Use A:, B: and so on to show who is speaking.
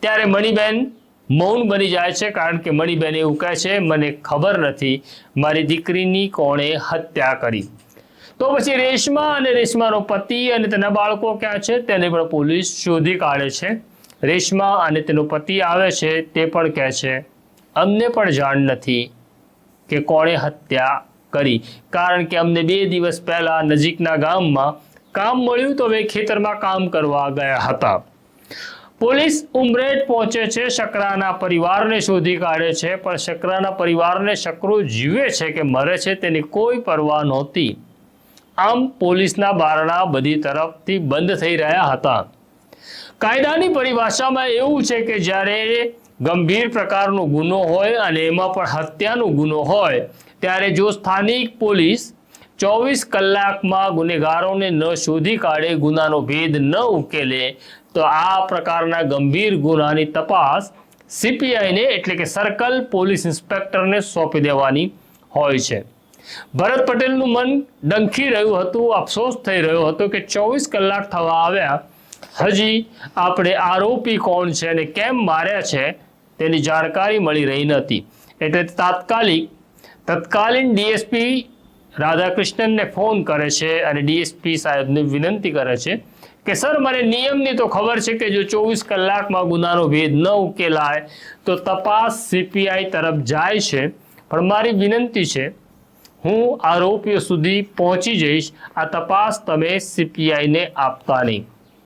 A: ત્યારે મણિબેન મૌન બની જાય છે, કારણ કે મણિબેન એવું કહે છે, મને ખબર નથી મારી દીકરીની કોણે હત્યા કરી। તો પછી રેશમા અને રેશમાનો પતિ અને તેના બાળકો ક્યાં છે તેને પણ પોલીસ શોધી કાઢે છે। રેશમા અને તેનો પતિ આવે છે, તે પણ કહે છે અમને પણ જાણ નથી કે કોણે હત્યા કરી, કારણ કે અમને 2 દિવસ પહેલા નજીકના ગામમાં કામ મળ્યું તો હવે ખેતરમાં કામ કરવા ગયા હતા। પોલીસ ઉમરેઠ પહોંચે છે, શકરાના પરિવારને શોધી કાઢે છે, પણ શકરાના પરિવારને શકરો જીવે છે કે મરે છે તેની કોઈ પરવા નહોતી। આમ પોલીસના બારણા બધી તરફથી બંધ થઈ રહ્યા હતા। કાયદાની પરિભાષામાં એવું છે કે જ્યારે ગંભીર પ્રકારનો ગુનો હોય અને એમાં પણ હત્યાનો ગુનો હોય ત્યારે જો સ્થાનિક પોલીસ 24 કલાકમાં ગુનેગારોને ન શોધી કાઢે, ગુનાનો ભેદ ન ઉકેલે, તો આ પ્રકારના ગંભીર ગુનાની તપાસ સીપીઆઈને એટલે કે સર્કલ પોલીસ ઇન્સ્પેક્ટરને સોંપી દેવાની હોય છે। ભરત પટેલનું મન ડંખી રહ્યું હતું, અફસોસ થઈ રહ્યો હતો કે 24 કલાક થવા આવ્યા, હજી આપણે આરોપી કોણ છે અને કેમ માર્યા છે તેની જાણકારી મળી રહી નહોતી। એટલે તત્કાલીન ડીએસપી રાધાકૃષ્ણનને ફોન કરે છે અને ડીએસપી સાહેબને વિનંતી કરે છે કે સર, મને નિયમની તો ખબર છે કે જો 24 કલાકમાં ગુનાનો ભેદ ન ઉકેલાય તો તપાસ સીપીઆઈ તરફ જાય છે, પણ મારી વિનંતી છે હું આરોપીઓ સુધી પહોંચી જઈશ, આ તપાસ તમે સીપીઆઈને આપતા નહીં।